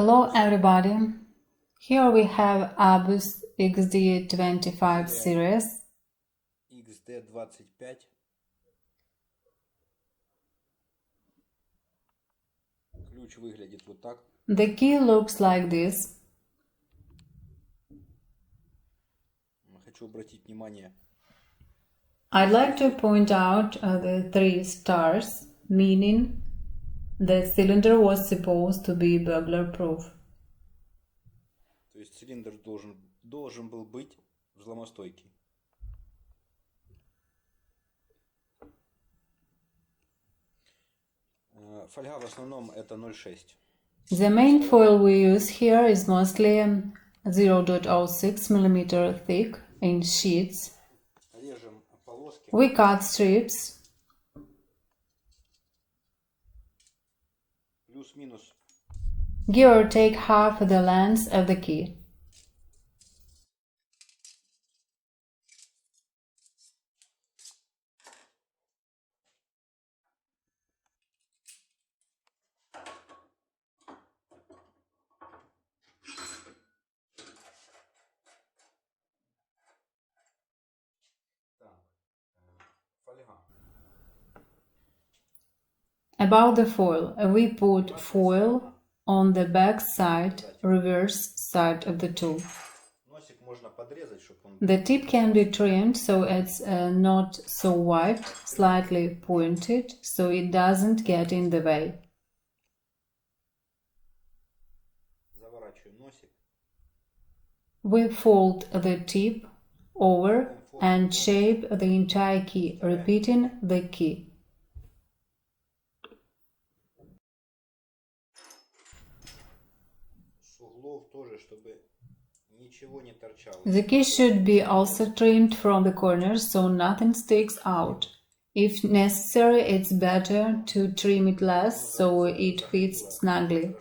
Hello everybody, here we have ABUS XD25 series. XD25. Ключ выглядит вот так. The key looks like this. Хочу обратить внимание. I'd like to point out the 3 stars, meaning the cylinder was supposed to be burglar-proof. То есть цилиндр должен был быть взломостойкий. Фольга в основном это 0,6. The main foil we use here is mostly 0.06 mm thick in sheets. Режем полоски. We cut strips. Плюс-минус. Give or take half the length of the key. About the foil, we put foil on the back side, reverse side of the tool. The tip can be trimmed so it's not so wide, slightly pointed, so it doesn't get in the way. We fold the tip over and shape the entire key, repeating the key. The key should be also trimmed from the corners so nothing sticks out. If necessary, it's better to trim it less so it fits snugly.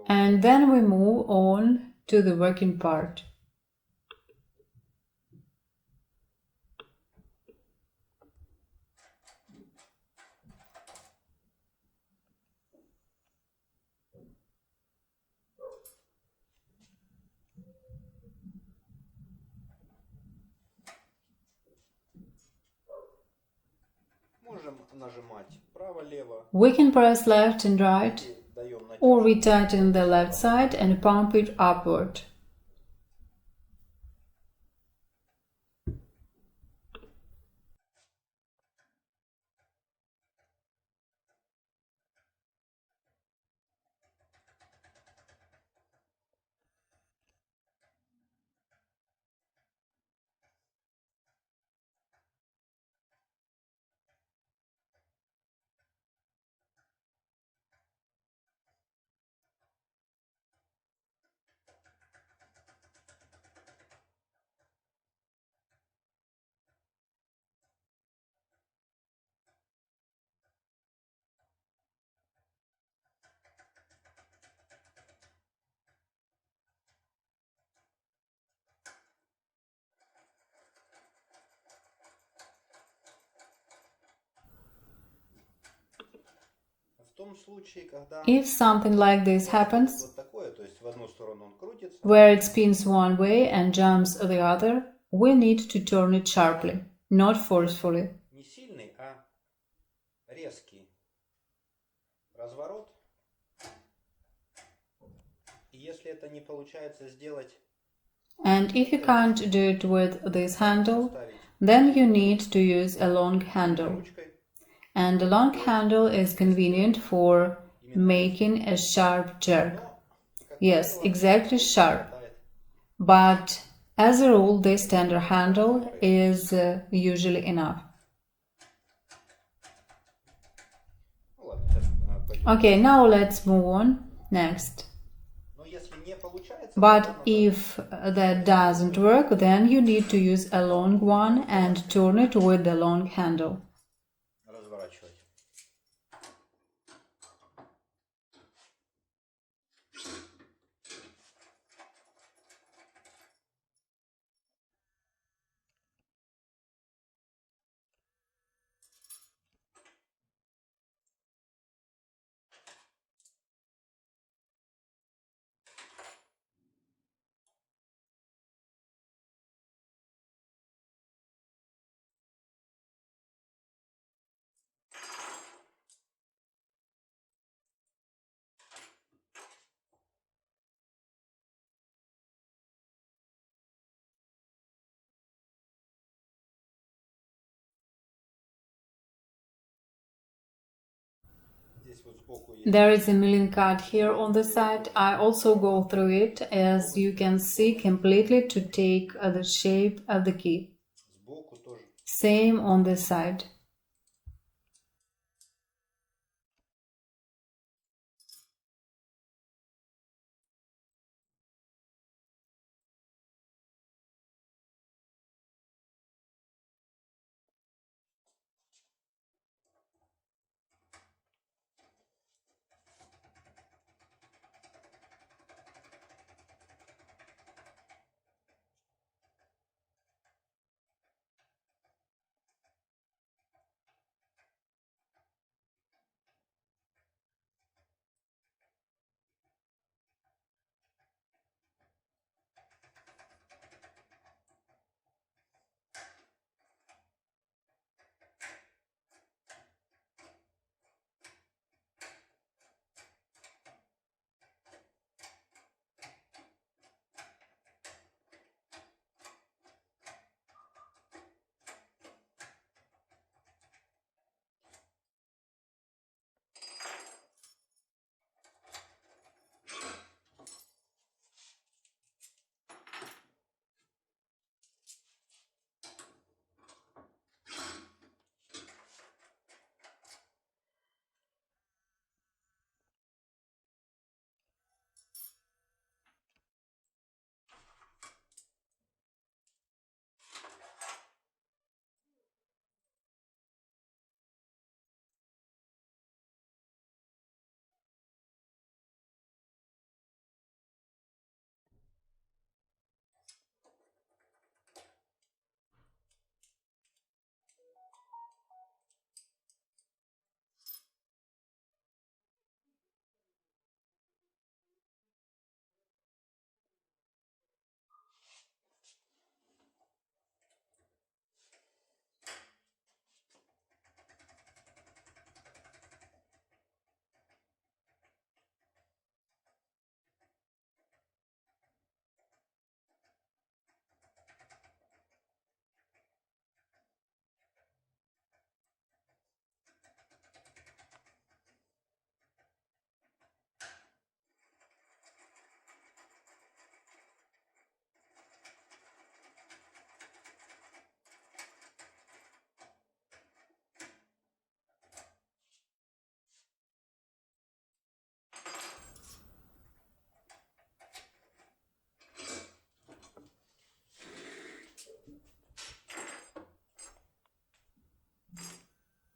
And then we move on to the working part. We can press left and right, or we tighten the left side and pump it upward. If something like this happens, where it spins one way and jumps the other, we need to turn it sharply, not forcefully. And if you can't do it with this handle, then you need to use a long handle. And a long handle is convenient for making a sharp jerk. Yes, exactly sharp. But as a rule, this tender handle is usually enough. Okay, now let's move on. Next. But if that doesn't work, then you need to use a long one and turn it with the long handle. Здесь вот сбоку есть. There is a milling card here on the side. I also go through it, as you can see, completely to take the shape of the key. Сбоку тоже. Same on this side.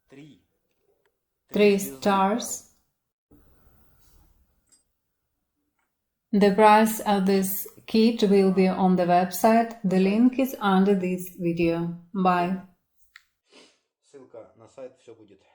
Три. 3 stars. The price of this kit will be on the website. The link is under this video. Bye. Ссылка на сайт, все будет.